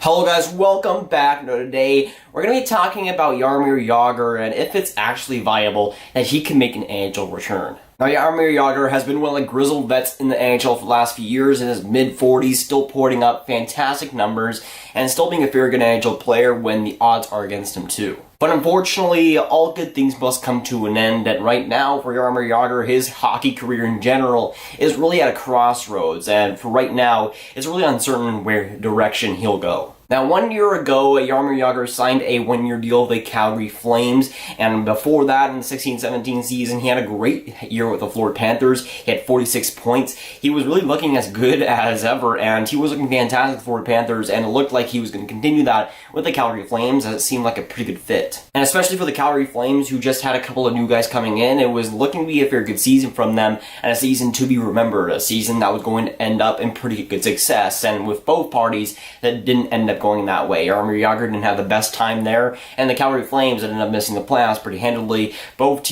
Hello guys, welcome back. Now today we're going to be talking about Jaromir Jagr and if it's actually viable that he can make an NHL return. Now Jaromir Jagr has been one of the grizzled vets in the NHL for the last few years, in his mid-40s, still putting up fantastic numbers and still being a very good NHL player when the odds are against him too. But unfortunately, all good things must come to an end, and right now, for Jaromir Jagr, his hockey career in general is really at a crossroads, and for right now, it's really uncertain where direction he'll go. Now, 1 year ago, Jaromir Jagr signed a one-year deal with the Calgary Flames, and before that, in the 16-17 season, he had a great year with the Florida Panthers. He had 46 points. He was really looking as good as ever, and he was looking fantastic with the Florida Panthers, and it looked like he was going to continue that with the Calgary Flames, as it seemed like a pretty good fit. And especially for the Calgary Flames, who just had a couple of new guys coming in, it was looking to be a very good season from them, and a season to be remembered, a season that was going to end up in pretty good success, and with both parties, that didn't end up going that way. Jaromir Jagr didn't have the best time there, and the Calgary Flames ended up missing the playoffs pretty handily. Both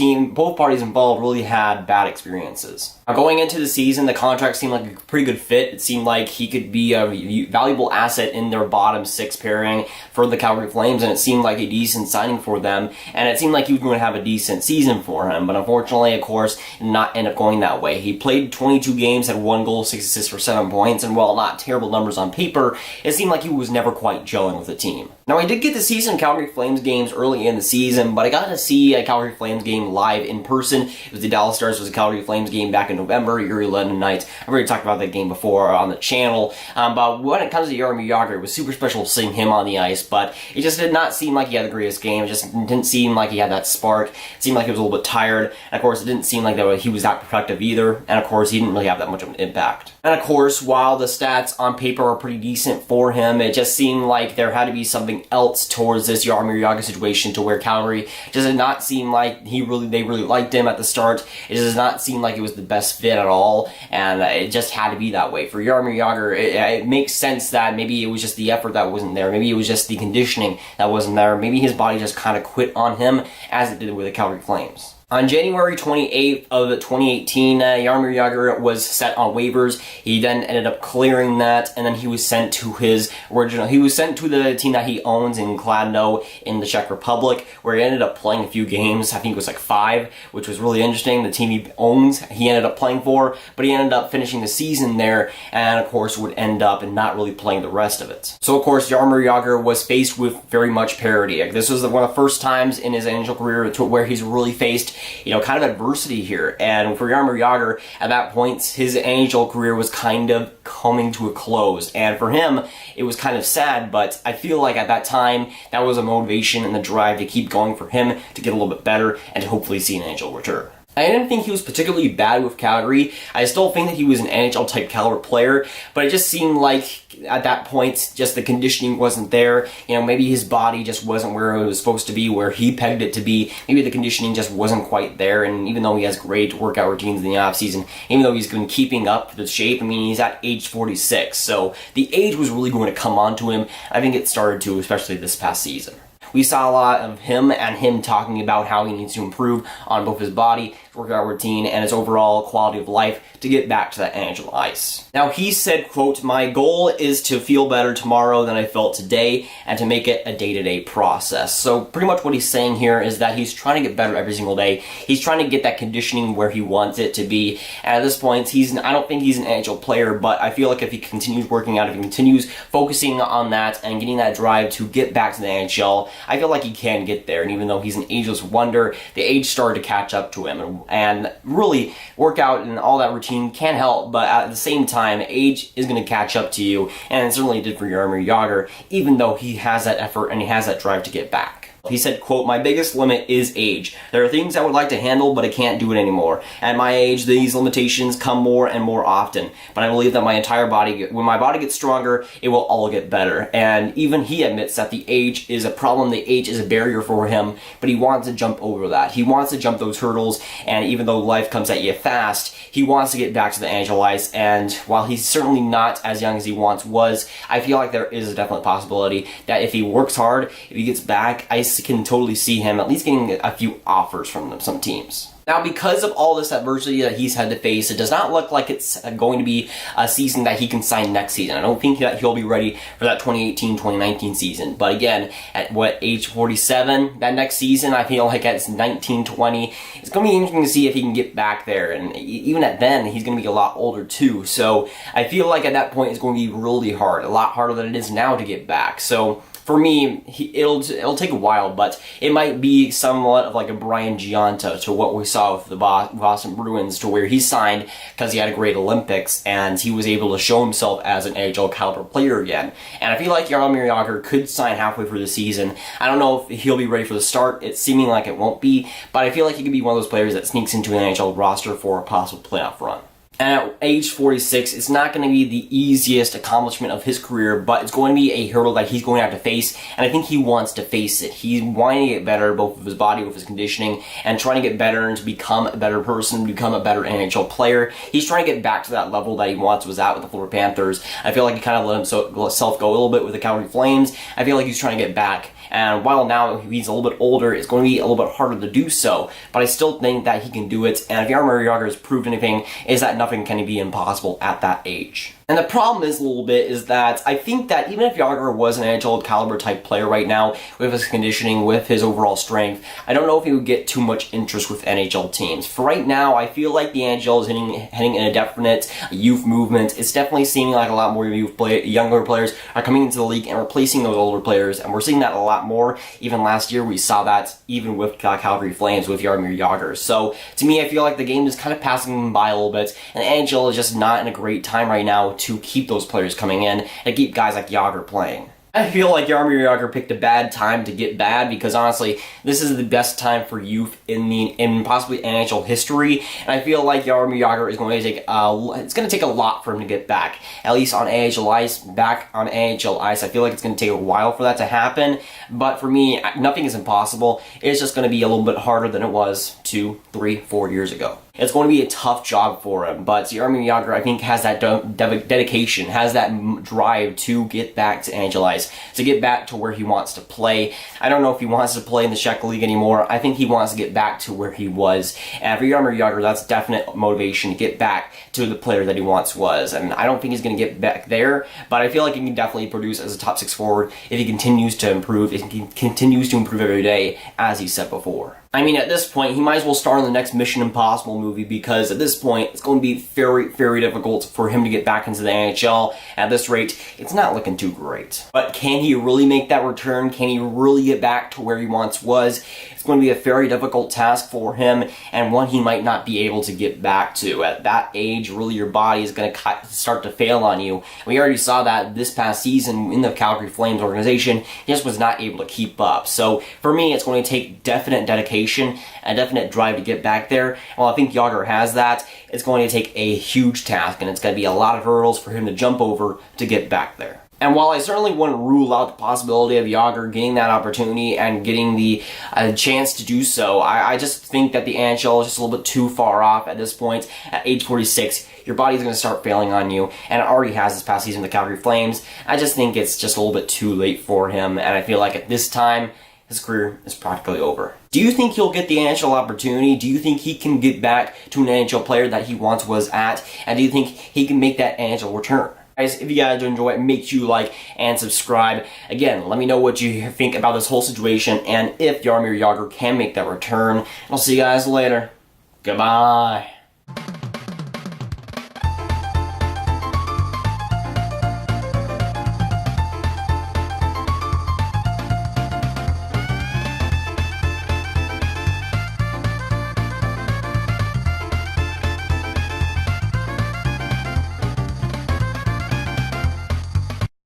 parties involved really had bad experiences. Now, going into the season, the contract seemed like a pretty good fit. It seemed like he could be a valuable asset in their bottom six pairing for the Calgary Flames, and it seemed like a decent signing for them, and it seemed like he was going to have a decent season for him, but unfortunately, of course, did not end up going that way. He played 22 games, had 1 goal, 6 assists for 7 points, and while not terrible numbers on paper, it seemed like he was never quite gelling with the team. Now, I did get to see some Calgary Flames games early in the season, but I got to see a Calgary Flames game live in person. It was the Dallas Stars versus Calgary Flames game back in November, Yuri Ledin night. I've already talked about that game before on the channel, but when it comes to Jaromir Jagr, it was super special seeing him on the ice, but it just did not seem like he had the greatest game. It just didn't seem like he had that spark. It seemed like he was a little bit tired, and of course, it didn't seem like he was that productive either, and of course, he didn't really have that much of an impact. And of course, while the stats on paper are pretty decent for him, it just seemed like there had to be something else towards this Jaromir Jagr situation, to where Calgary just did not seem like they really liked him at the start. It does not seem like it was the best fit at all, and it just had to be that way. For Jaromir Jagr, it makes sense that maybe it was just the effort that wasn't there. Maybe it was just the conditioning that wasn't there. Maybe his body just kind of quit on him, as it did with the Calgary Flames. On January 28th of 2018, Jaromir Jagr was set on waivers. He then ended up clearing that, and then he was sent to the team that he owns in Kladno in the Czech Republic, where he ended up playing a few games. I think it was like 5, which was really interesting. The team he owns, he ended up playing for, but he ended up finishing the season there, and of course would end up not really playing the rest of it. So of course, Jaromir Jagr was faced with very much parity. This was one of the first times in his NHL career where he's really faced kind of adversity here. And for Jaromir Jagr, at that point, his NHL career was kind of coming to a close. And for him, it was kind of sad, but I feel like at that time, that was a motivation and the drive to keep going for him, to get a little bit better, and to hopefully see an NHL return. I didn't think he was particularly bad with Calgary. I still think that he was an NHL-type caliber player, but it just seemed like at that point, just the conditioning wasn't there. Maybe his body just wasn't where it was supposed to be, where he pegged it to be. Maybe the conditioning just wasn't quite there, and even though he has great workout routines in the offseason, even though he's been keeping up the shape, he's at age 46, so the age was really going to come on to him. I think it started to, especially this past season. We saw a lot of him talking about how he needs to improve on both his body, his workout routine, and his overall quality of life to get back to that NHL ice. Now, he said, quote, "My goal is to feel better tomorrow than I felt today, and to make it a day-to-day process." So pretty much what he's saying here is that he's trying to get better every single day. He's trying to get that conditioning where he wants it to be. And at this point, I don't think he's an NHL player, but I feel like if he continues working out, if he continues focusing on that and getting that drive to get back to the NHL, I feel like he can get there. And even though he's an ageless wonder, the age started to catch up to him. And really, workout and all that routine can help, but at the same time, age is going to catch up to you, and it certainly did for Jaromir Jagr, even though he has that effort and he has that drive to get back. He said, quote, "My biggest limit is age. There are things I would like to handle, but I can't do it anymore. At my age, these limitations come more and more often. But I believe that my entire body, when my body gets stronger, it will all get better." And even he admits that the age is a problem, the age is a barrier for him, but he wants to jump over that. He wants to jump those hurdles, and even though life comes at you fast, he wants to get back to the NHL ice, and while he's certainly not as young as he once was, I feel like there is a definite possibility that if he works hard, if he gets back, I can totally see him at least getting a few offers from some teams. Now, because of all this adversity that he's had to face, it does not look like it's going to be a season that he can sign next season. I don't think that he'll be ready for that 2018-2019 season. But again, at age 47, that next season, I feel like at 19-20, it's going to be interesting to see if he can get back there. And even at then, he's going to be a lot older too. So I feel like at that point, it's going to be really hard, a lot harder than it is now to get back. So for me, it'll take a while, but it might be somewhat of like a Brian Giunta to what we saw with the Boston Bruins, to where he signed because he had a great Olympics and he was able to show himself as an NHL caliber player again. And I feel like Jaromir Jagr could sign halfway through the season. I don't know if he'll be ready for the start. It's seeming like it won't be, but I feel like he could be one of those players that sneaks into an NHL roster for a possible playoff run. And at age 46, it's not going to be the easiest accomplishment of his career, but it's going to be a hurdle that he's going to have to face, and I think he wants to face it. He's wanting to get better, both with his body, with his conditioning, and trying to get better and to become a better person, become a better NHL player. He's trying to get back to that level that he once was at with the Florida Panthers. I feel like he kind of let himself go a little bit with the Calgary Flames. I feel like he's trying to get back. And while now he's a little bit older, it's going to be a little bit harder to do so. But I still think that he can do it. And if Jaromir Jagr has proved anything, is that nothing can be impossible at that age. And the problem is a little bit is that I think that even if Jagr was an NHL caliber type player right now, with his conditioning, with his overall strength, I don't know if he would get too much interest with NHL teams. For right now, I feel like the NHL is heading in a definite youth movement. It's definitely seeming like a lot more younger players are coming into the league and replacing those older players, and we're seeing that a lot more. Even last year, we saw that even with Calgary Flames with Jaromir Jagr. So to me, I feel like the game is kind of passing them by a little bit, and the NHL is just not in a great time right now to keep those players coming in and keep guys like Jagr playing. I feel like Jaromir Jagr picked a bad time to get bad, because honestly, this is the best time for youth in possibly NHL history, and I feel like Jaromir Jagr is going to take it's going to take a lot for him to get back, at least on AHL ice. Back on AHL ice, I feel like it's going to take a while for that to happen. But for me, nothing is impossible. It's just going to be a little bit harder than it was 2, 3, 4 years ago. It's going to be a tough job for him, but Jaromir Jagr, I think, has that dedication, has that drive to get back to NHL ice, to get back to where he wants to play. I don't know if he wants to play in the Czech League anymore. I think he wants to get back to where he was, and for Jaromir Jagr, that's definite motivation to get back to the player that he once was. And I don't think he's going to get back there, but I feel like he can definitely produce as a top 6 forward if he continues to improve, if he continues to improve every day, as he said before. I mean, at this point, he might as well star in the next Mission Impossible movie, because at this point, it's going to be very, very difficult for him to get back into the NHL. At this rate, it's not looking too great. But can he really make that return? Can he really get back to where he once was? It's going to be a very difficult task for him, and one he might not be able to get back to. At that age, really, your body is going to start to fail on you. We already saw that this past season in the Calgary Flames organization. He just was not able to keep up. So for me, it's going to take definite dedication, a definite drive to get back there. Well, I think Jagr has that. It's going to take a huge task, and it's going to be a lot of hurdles for him to jump over to get back there. And while I certainly wouldn't rule out the possibility of Jagr getting that opportunity and getting the chance to do so, I just think that the NHL is just a little bit too far off at this point. At age 46, your body's going to start failing on you, and it already has this past season with the Calgary Flames. I just think it's just a little bit too late for him, and I feel like at this time, his career is practically over. Do you think he'll get the NHL opportunity? Do you think he can get back to an NHL player that he once was at? And do you think he can make that NHL return? Guys, if you guys enjoy it, make sure you like and subscribe. Again, let me know what you think about this whole situation and if Jaromir Jagr can make that return. I'll see you guys later. Goodbye.